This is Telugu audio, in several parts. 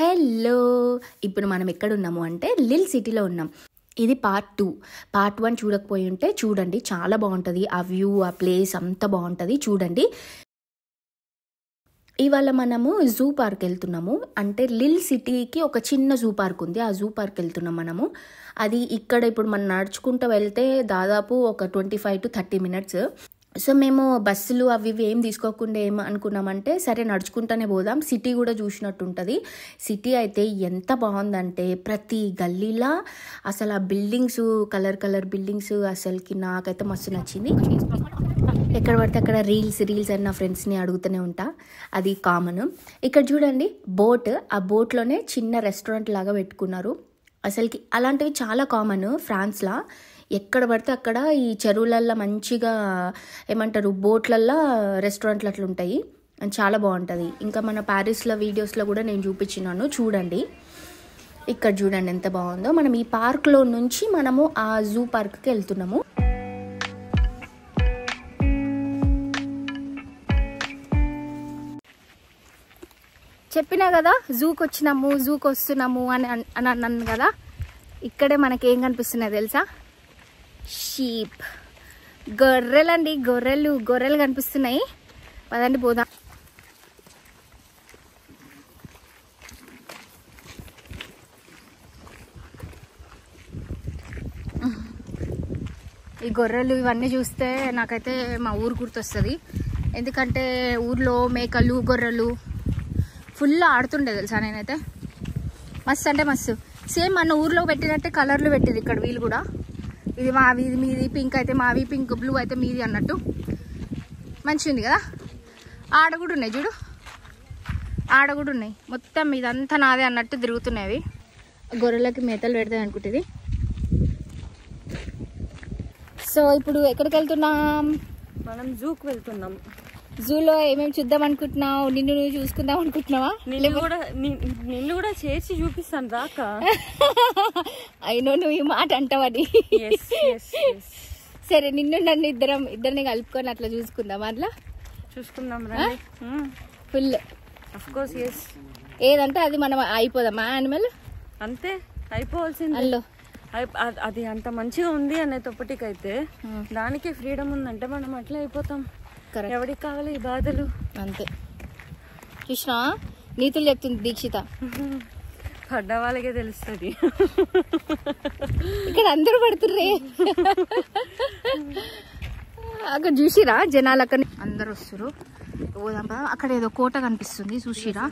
హలో, ఇప్పుడు మనం ఎక్కడ ఉన్నాము అంటే లిల్ సిటీలో ఉన్నాం. ఇది పార్ట్ 2. పార్ట్ 1 చూడకపోయి ఉంటే చూడండి, చాలా బాగుంటుంది. ఆ వ్యూ, ఆ ప్లేస్ అంతా బాగుంటుంది, చూడండి. ఇవాళ మనము జూ పార్క్ వెళ్తున్నాము. అంటే లిల్ సిటీకి ఒక చిన్న జూ పార్క్ ఉంది, ఆ జూ పార్క్ వెళ్తున్నాం మనము. అది ఇక్కడ ఇప్పుడు మనం నడుచుకుంటూ వెళ్తే దాదాపు ఒక 25 to 30 minutes. సో మేము బస్సులు అవి ఇవి ఏం తీసుకోకుండా ఏం అనుకున్నామంటే, సరే నడుచుకుంటూనే పోదాం, సిటీ కూడా చూసినట్టు ఉంటుంది. సిటీ అయితే ఎంత బాగుందంటే ప్రతి గల్లీలా అసలు ఆ బిల్డింగ్స్, కలర్ కలర్ బిల్డింగ్స్, అసలుకి నాకైతే మస్తు నచ్చింది. ఎక్కడ పడితే అక్కడ రీల్స్ అని నా ఫ్రెండ్స్ని అడుగుతూనే ఉంటా, అది కామన్. ఇక్కడ చూడండి బోట్, ఆ బోట్లోనే చిన్న రెస్టారెంట్ లాగా పెట్టుకున్నారు. అసలుకి అలాంటివి చాలా కామన్ ఫ్రాన్స్లో. ఎక్కడ పడితే అక్కడ ఈ చెరువులల్లో మంచిగా ఏమంటారు బోట్లల్లో రెస్టారెంట్లు అట్లా ఉంటాయి, చాలా బాగుంటుంది. ఇంకా మన ప్యారిస్లో వీడియోస్లో కూడా నేను చూపించినాను, చూడండి. ఇక్కడ చూడండి ఎంత బాగుందో. మనం ఈ పార్క్లో నుంచి మనము ఆ జూ పార్క్కి వెళ్తున్నాము. చెప్పినా కదా జూకి వస్తున్నాము అని అన్నాను కదా. ఇక్కడే మనకి ఏం కనిపిస్తున్నాయి తెలుసా? షీప్, గొర్రెలండి, గొర్రెలు కనిపిస్తున్నాయి. పదండి పోదాం. ఈ గొర్రెలు ఇవన్నీ చూస్తే నాకైతే మా ఊరు గుర్తొస్తుంది. ఎందుకంటే ఊర్లో మేకలు, గొర్రెలు ఫుల్ ఆడుతుండే తెలుసా. నేనైతే మస్తు అంటే మస్తు, సేమ్ మన ఊర్లో పెట్టినట్టే కలర్లు పెట్టింది ఇక్కడ వీళ్ళు కూడా. ఇది మావి, ఇది మీది, పింక్ అయితే మావి, పింక్ బ్లూ అయితే మీది అన్నట్టు మంచిగా ఉంది కదా. ఆడ కూడా ఉన్నాయి చూడు, ఆడ కూడా ఉన్నాయి. మొత్తం ఇదంతా నాదే అన్నట్టు తిరుగుతున్నాయి. గొర్రెలకి మేతలు పెడతాయి అనుకుంటుంది. సో ఇప్పుడు ఎక్కడికి వెళ్తున్నాం? మనం జూకి వెళ్తున్నాం. జూలో ఏమేమి చూద్దాం అనుకుంటున్నావు? నిన్ను నువ్వు చూసుకుందాం అనుకుంటున్నావా? నిన్ను కూడా చేసి చూపిస్తాను రాక. అయినో నువ్వు ఈ మాట అంటావని. సరే, నిన్ను నన్ను ఇద్దరిని కలుపుకొని అట్లా చూసుకుందాం. అట్లా చూసుకుందాం ఫుల్. Of course yes. ఏదంటే అది మనం అయిపోదామా యానిమల్? అంతే, అయిపోవాల్సింది. అల్లో అది అంత మంచిగా ఉంది అనేటప్పటికైతే దానికే ఫ్రీడమ్ ఉందంటే మనం అట్లా అయిపోతాం. ఎవరికి కావాలి ఈ బాధలు? అంతే. కృష్ణ నీతులు చెప్తుంది దీక్షిత. పడ్డ వాళ్ళకే తెలుస్తుంది. ఇక్కడ అందరూ పడుతుర్రే. అక్కడ చూసిరా జనాలు, అక్కడ అందరు వస్తురు. అక్కడ ఏదో కోట కనిపిస్తుంది, చూసిరా?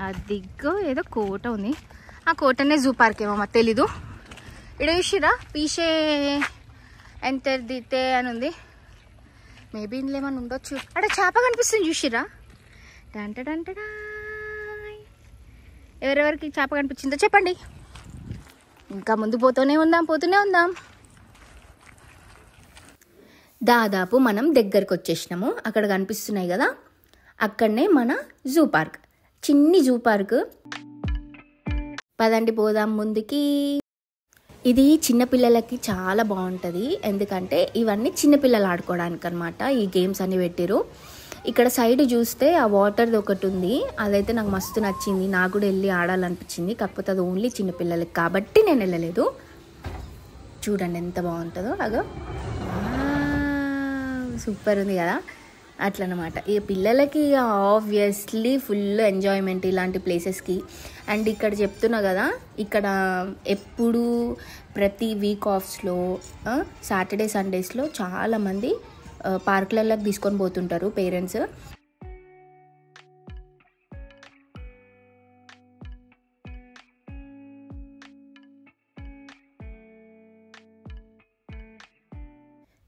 అదిగో ఏదో కోట ఉంది. ఆ కోటనే జూ పార్క్ ఏమో మరి తెలీదు. ఇక్కడ చూసిరా పీషే ఎంటర్ దితే అని ఉంది. మేబీ ఇందులో ఏమన్నా ఉండొచ్చు. అక్కడ చేప కనిపిస్తుంది, చూసిరా? డంటడంటడా. ఎవరెవరికి చేప కనిపించిందో చెప్పండి. ఇంకా ముందు పోతూనే ఉందాం. దాదాపు మనం దగ్గరకు వచ్చేసినాము. అక్కడ కనిపిస్తున్నాయి కదా, అక్కడనే మన జూ పార్క్, చిన్ని జూ పార్క్. పదండి పోదాం ముందుకి. ఇది చిన్నపిల్లలకి చాలా బాగుంటుంది, ఎందుకంటే ఇవన్నీ చిన్నపిల్లలు ఆడుకోవడానికి అనమాట. ఈ గేమ్స్ అన్ని పెట్టిరు. ఇక్కడ సైడ్ చూస్తే ఆ వాటర్ది ఒకటి ఉంది, అదైతే నాకు మస్తు నచ్చింది. నాకు కూడా వెళ్ళి ఆడాలనిపించింది, కాకపోతే అది ఓన్లీ చిన్నపిల్లలకి కాబట్టి నేను వెళ్ళలేదు. చూడండి ఎంత బాగుంటుందో. అగో సూపర్ ఉంది కదా. అట్లనమాట ఈ పిల్లలకి ఆబ్వియస్లీ ఫుల్ ఎంజాయ్మెంట్ ఇలాంటి ప్లేసెస్కి. అండ్ ఇక్కడ చెప్తున్నా కదా, ఇక్కడ ఎప్పుడు ప్రతి వీక్ ఆఫ్స్లో సాటర్డే సండేస్లో చాలామంది పార్కులలోకి తీసుకొని పోతుంటారు పేరెంట్స్.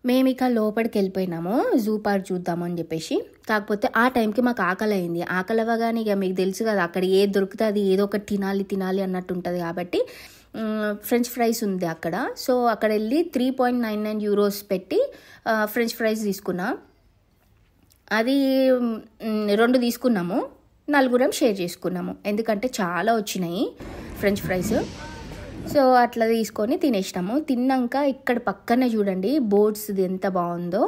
మేము ఇక లోపలికి వెళ్ళిపోయినాము జూ పార్క్ చూద్దామని చెప్పేసి. కాకపోతే ఆ టైంకి మాకు ఆకలి అయింది. ఆకలి అవ్వగానే ఇక మీకు తెలుసు కదా, అక్కడ ఏది దొరికితే అది ఏదో ఒకటి తినాలి అన్నట్టు ఉంటుంది. కాబట్టి ఫ్రెంచ్ ఫ్రైస్ ఉంది అక్కడ. సో అక్కడ వెళ్ళి 3.99 euros పెట్టి ఫ్రెంచ్ ఫ్రైస్ తీసుకున్నా. అది 2 తీసుకున్నాము, 4 షేర్ చేసుకున్నాము, ఎందుకంటే చాలా వచ్చినాయి ఫ్రెంచ్ ఫ్రైస్. సో అట్లా తీసుకొని తినేసినాము. తిన్నాక ఇక్కడ పక్కనే చూడండి బోట్స్ది ఎంత బాగుందో.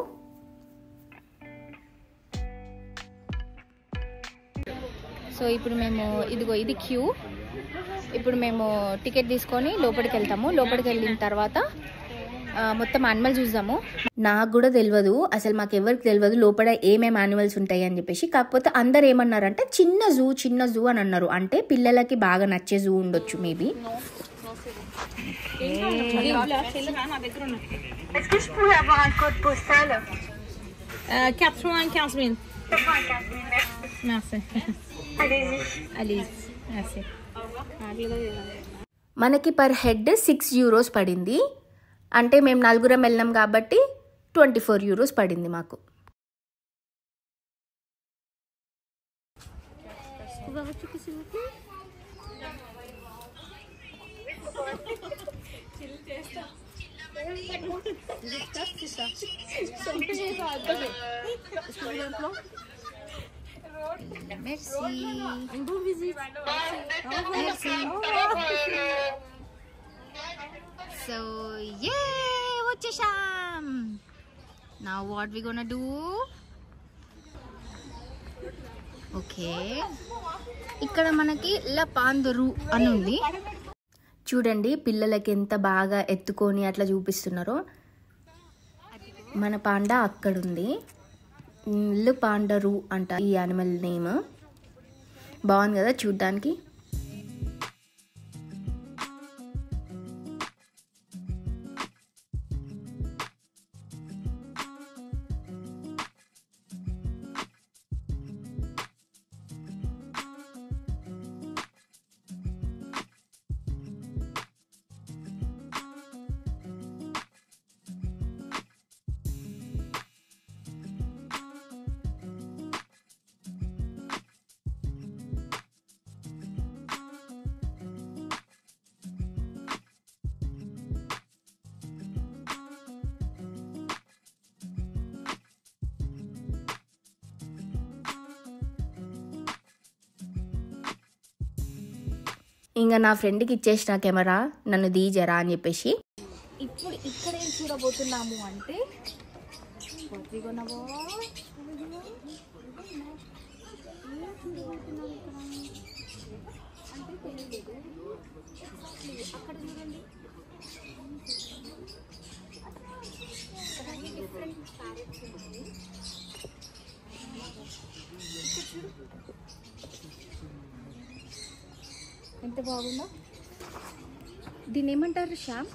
సో ఇప్పుడు మేము ఇదిగో ఇది క్యూ. ఇప్పుడు మేము టికెట్ తీసుకొని లోపలికి వెళ్తాము. లోపలికి వెళ్ళిన తర్వాత మొత్తం యానిమల్ చూద్దాము. నాకు కూడా తెలియదు, అసలు మాకు ఎవరికి తెలియదు లోపల ఏమేమి యానిమల్స్ ఉంటాయి అని చెప్పేసి. కాకపోతే అందరు ఏమన్నారంటే చిన్న జూ అని అన్నారు. అంటే పిల్లలకి బాగా నచ్చే జూ ఉండొచ్చు మేబీ. మనకి పర్ హెడ్ 6 యూరోస్ పడింది. అంటే మేము 4 వెళ్ళాం కాబట్టి 24 యూరోస్ పడింది మాకు. So yeah, వచ్చేసాం. Now what we gonna do? Okay, ఇక్కడ మనకి లా పాందరు అని ఉంది. చూడండి పిల్లలకి ఎంత బాగా ఎత్తుకొని అట్లా చూపిస్తున్నారో. మన పాండా అక్కడ ఉంది. లు పాండరు అంట ఈ యానిమల్ నేమ్. బాగుంది కదా చూడ్డానికి. ఇంకా నా ఫ్రెండ్కి ఇచ్చేసిన కెమెరా నన్ను దీజరా అని చెప్పేసి. ఇప్పుడు ఇక్కడ ఏం చూడబోతున్నాము అంటే అక్కడ చూడండి ఎంత బాగుందో. దీన్ని ఏమంటారు శ్యామ్?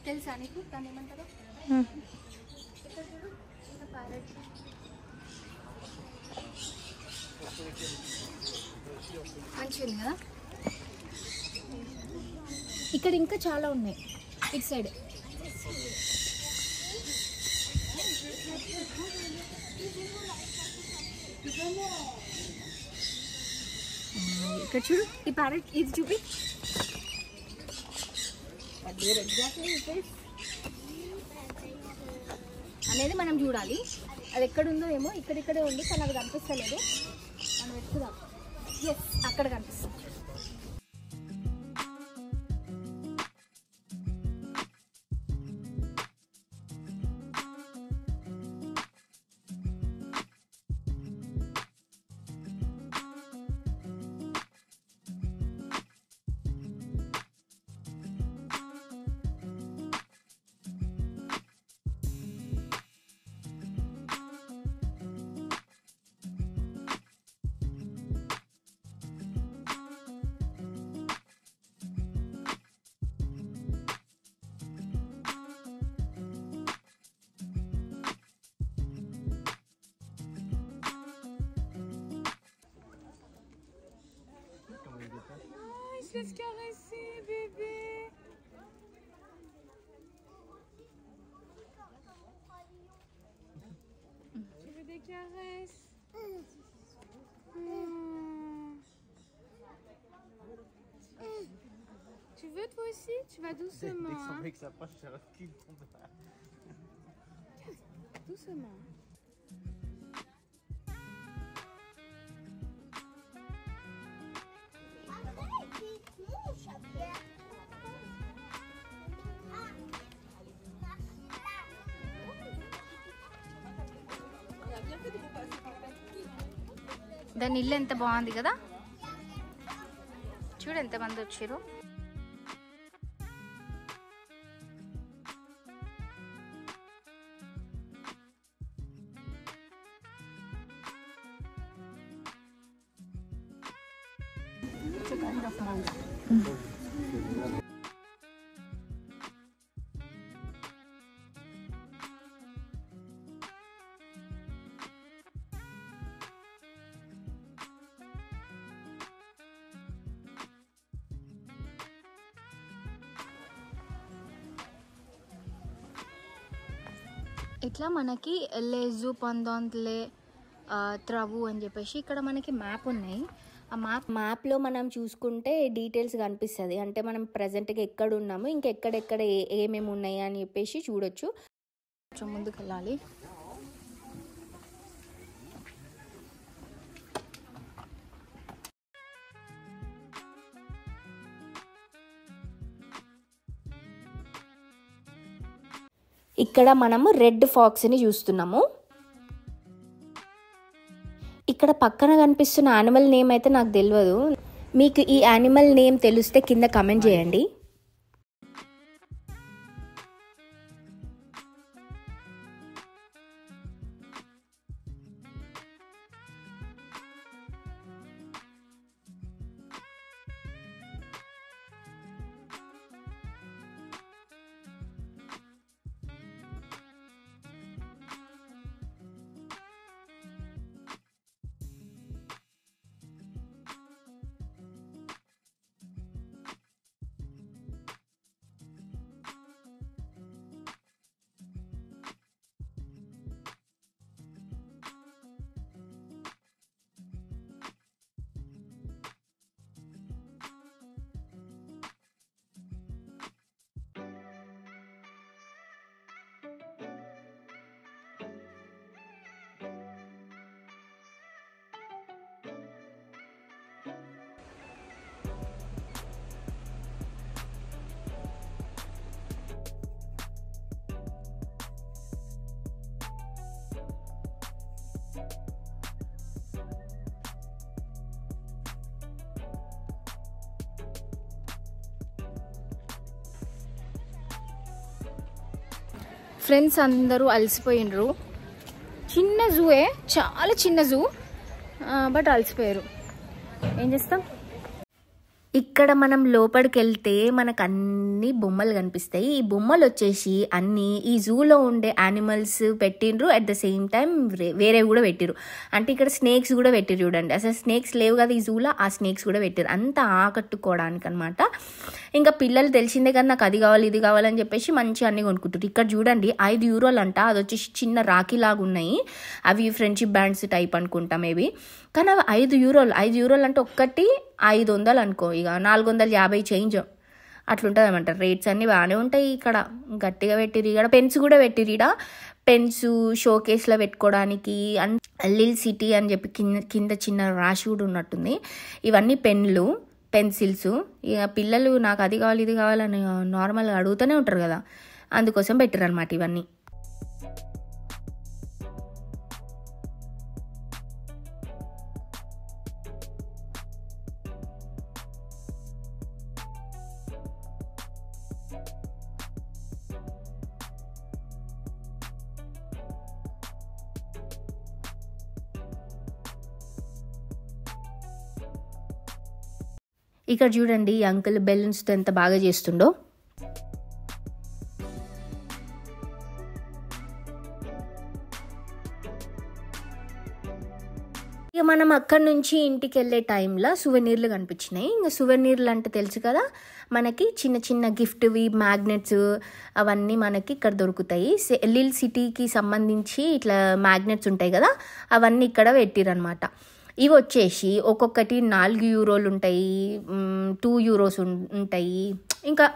తెలుసా నీకు దాన్ని ఏమంటారు? మంచిగా ఉంది కదా. ఇక్కడ ఇంకా చాలా ఉన్నాయి ఇటు సైడ్. ఇక్కడ చూడు ఈ ప్యారెట్, ఇది చూపి. అనేది మనం చూడాలి. అది ఎక్కడుందో ఏమో, ఇక్కడిక్కడే ఉంది కానీ అది కనిపిస్తలేదు. మనం ఎక్కుదాం. ఎస్, అక్కడ కనిపిస్తుంది. Laisse caresser, bébé. Tu veux des caresses? Tu veux toi aussi? Tu vas doucement. Dès que son mec s'approche, c'est un qui tombe. Doucement. దాని ఇల్లు ఎంత బాగుంది కదా, చూడు ఎంతమంది వచ్చారు. ఇట్లా మనకి లేజు పందొంతలే త్రవు అని చెప్పేసి ఇక్కడ మనకి మ్యాప్ ఉన్నాయి. ఆ మ్యాప్లో మనం చూసుకుంటే డీటెయిల్స్ కనిపిస్తుంది. అంటే మనం ప్రజెంట్గా ఎక్కడ ఉన్నాము, ఇంకెక్కడెక్కడ ఏమేమి ఉన్నాయి అని చెప్పేసి చూడొచ్చు. కొంచెం ముందుకు వెళ్ళాలి. ఇక్కడ మనము రెడ్ ఫాక్స్ని చూస్తున్నాము. ఇక్కడ పక్కన కనిపిస్తున్న యానిమల్ నేమ్ అయితే నాకు తెలియదు. మీకు ఈ యానిమల్ నేమ్ తెలిస్తే కింద కమెంట్ చేయండి. ఫ్రెండ్స్ అందరూ అలసిపోయినరు. చిన్న జూయే, చాలా చిన్న జూ, బట్ అలసిపోయారు. ఏం చేస్తాం. ఇక్కడ మనం లోపలికి వెళ్తే మనకు అన్ని బొమ్మలు కనిపిస్తాయి. ఈ బొమ్మలు వచ్చేసి అన్ని ఈ జూలో ఉండే యానిమల్స్ పెట్టిండ్రు. అట్ ద సేమ్ టైం వేరేవి కూడా పెట్టిరు. అంటే ఇక్కడ స్నేక్స్ కూడా పెట్టిరు. చూడండి, అసలు స్నేక్స్ లేవు కదా ఈ జూలో, ఆ స్నేక్స్ కూడా పెట్టిరు. అంతా ఆకట్టుకోవడానికి అనమాట. ఇంకా పిల్లలు తెలిసిందే కదా, నాకు అది కావాలి ఇది కావాలని చెప్పేసి మంచిగా అన్ని కొనుక్కుంటారు. ఇక్కడ చూడండి €5 అంట. అది వచ్చేసి చిన్న రాఖీ లాగా ఉన్నాయి. అవి ఫ్రెండ్షిప్ బ్యాండ్స్ టైప్ అనుకుంటా మేబీ. కానీ అవి €5 అంటే ఒక్కటి 500 అనుకో, ఇక 450 చేంజ్ అట్లుంటుంది అనమాట. రేట్స్ అన్నీ బాగానే ఉంటాయి. ఇక్కడ గట్టిగా పెట్టిరు. ఇక్కడ పెన్స్ కూడా పెట్టిరు. ఇక్కడ పెన్స్ షోకేస్లో పెట్టుకోవడానికి, లిల్ సిటీ అని చెప్పి కింద చిన్న రాశి కూడా ఉన్నట్టుంది. ఇవన్నీ పెన్లు, పెన్సిల్స్. ఇక పిల్లలు నాకు అది కావాలి ఇది కావాలని నార్మల్గా అడుగుతూనే ఉంటారు కదా, అందుకోసం పెట్టిరు అనమాట ఇవన్నీ. ఇక్కడ చూడండి ఈ అంకుల్ బెలూన్స్తో ఎంత బాగా చేస్తుండో. ఇక మనం అక్కడి నుంచి ఇంటికి వెళ్ళే టైంలో సువెనీర్లు కనిపించినాయి. ఇంకా సువెనీర్లు అంటే తెలుసు కదా మనకి, చిన్న చిన్న గిఫ్ట్వి, మ్యాగ్నెట్స్ అవన్నీ మనకి ఇక్కడ దొరుకుతాయి. లిల్ సిటీకి సంబంధించి ఇట్లా మ్యాగ్నెట్స్ ఉంటాయి కదా, అవన్నీ ఇక్కడ పెట్టిరనమాట. ఇవి వచ్చేసి ఒక్కొక్కటి €4 ఉంటాయి, €2 ఉంటాయి. ఇంకా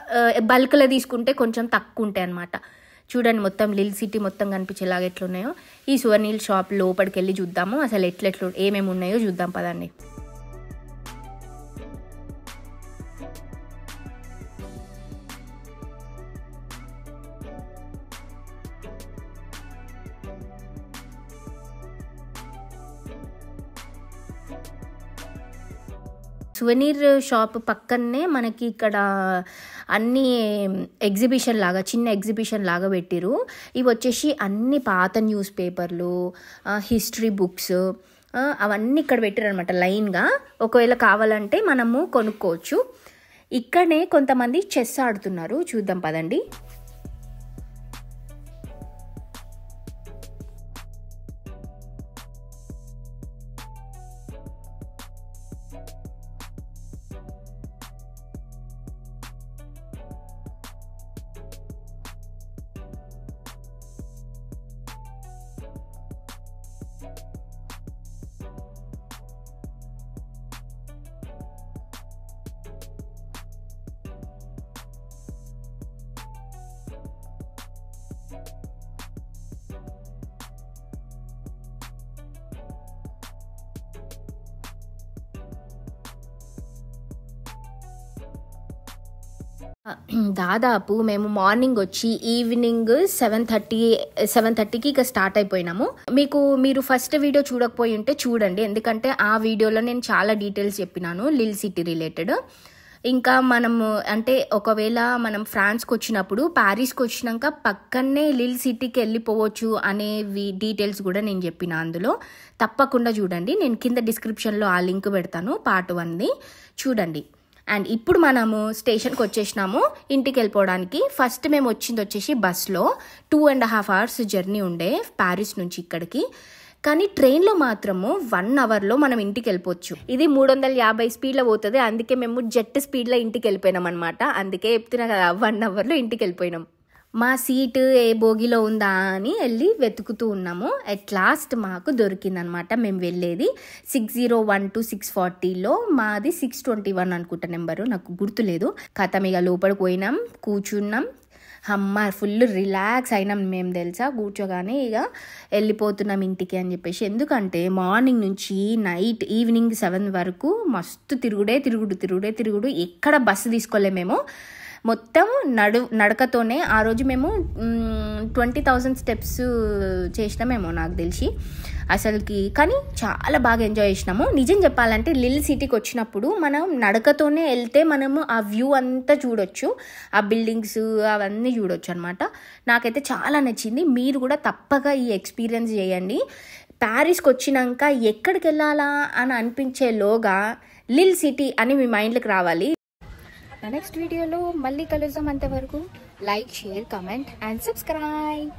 బల్క్లో తీసుకుంటే కొంచెం తక్కువ ఉంటాయి అన్నమాట. చూడండి మొత్తం లిల్ సిటీ మొత్తం కనిపించేలాగా ఎట్లున్నాయో. ఈ సువనీల్ షాప్ లోపలికి వెళ్ళి చూద్దాము, అసలు ఎట్లెట్లు ఏమేమి ఉన్నాయో చూద్దాం పదండి. సువెనీర్ షాప్ పక్కనే మనకి ఇక్కడ అన్ని ఎగ్జిబిషన్ లాగా చిన్న ఎగ్జిబిషన్ లాగా పెట్టిరు. ఇవి వచ్చేసి అన్ని పాత న్యూస్ పేపర్లు, హిస్టరీ బుక్స్ అవన్నీ ఇక్కడ పెట్టారు అనమాట లైన్గా. ఒకవేళ కావాలంటే మనము కొనుక్కోవచ్చు. ఇక్కడనే కొంతమంది చెస్ ఆడుతున్నారు, చూద్దాం పదండి. దాదాపు మేము మార్నింగ్ వచ్చి ఈవినింగ్ 7:30కి ఇక స్టార్ట్ అయిపోయినాము. మీరు ఫస్ట్ వీడియో చూడకపోయి ఉంటే చూడండి, ఎందుకంటే ఆ వీడియోలో నేను చాలా డీటెయిల్స్ చెప్పినాను లిల్ సిటీ రిలేటెడ్. ఇంకా మనము అంటే ఒకవేళ మనం ఫ్రాన్స్కి వచ్చినప్పుడు ప్యారిస్కి వచ్చినాక పక్కనే లిల్ సిటీకి వెళ్ళిపోవచ్చు అనే డీటెయిల్స్ కూడా నేను చెప్పిన అందులో. తప్పకుండా చూడండి, నేను కింద డిస్క్రిప్షన్లో ఆ లింక్ పెడతాను, పార్ట్ 1ది చూడండి. అండ్ ఇప్పుడు మనము స్టేషన్కి వచ్చేసినాము ఇంటికి వెళ్ళిపోవడానికి. ఫస్ట్ మేము వచ్చేసి బస్లో 2.5 hours జర్నీ ఉండే ప్యారిస్ నుంచి ఇక్కడికి. కానీ ట్రైన్లో మాత్రము 1 hourలో మనం ఇంటికి వెళ్ళిపోవచ్చు. ఇది 350 స్పీడ్లో పోతుంది, అందుకే మేము జెట్ స్పీడ్లో ఇంటికి వెళ్ళిపోయినాం అనమాట. అందుకే చెప్తున్నా కదా 1 hourలో ఇంటికి వెళ్ళిపోయినాం. మా సీటు ఏ బోగిలో ఉందా అని వెళ్ళి వెతుకుతూ ఉన్నాము. అట్ లాస్ట్ మాకు దొరికిందనమాట. మేము వెళ్ళేది 601 to 640లో, మాది 621 అనుకుంటా నెంబరు, నాకు గుర్తులేదు. కథం ఇక లోపలికి పోయినాం, కూర్చున్నాం, అమ్మ ఫుల్ రిలాక్స్ అయినాం మేము తెలుసా. కూర్చోగానే ఇక వెళ్ళిపోతున్నాం ఇంటికి అని చెప్పేసి. ఎందుకంటే మార్నింగ్ నుంచి ఈవినింగ్ 7 వరకు మస్తు తిరుగుడు. ఎక్కడ బస్సు తీసుకోలేము మేము. మొత్తం నడకతోనే ఆ రోజు మేము 20,000 స్టెప్స్ చేసినామేమో నాకు తెలిసి అసలుకి. కానీ చాలా బాగా ఎంజాయ్ చేసినాము. నిజం చెప్పాలంటే లిల్ సిటీకి వచ్చినప్పుడు మనం నడకతోనే వెళ్తే మనము ఆ వ్యూ అంతా చూడొచ్చు, ఆ బిల్డింగ్స్ అవన్నీ చూడొచ్చు అనమాట. నాకైతే చాలా నచ్చింది. మీరు కూడా తప్పక ఈ ఎక్స్పీరియన్స్ చేయండి. ప్యారిస్కి వచ్చినాక ఎక్కడికి వెళ్ళాలా అని అనిపించేలోగా లిల్ సిటీ అని మీ మైండ్లోకి రావాలి. నెక్స్ట్ వీడియోలో మళ్ళీ కలుద్దాం. అంతవరకు like, share, comment and subscribe.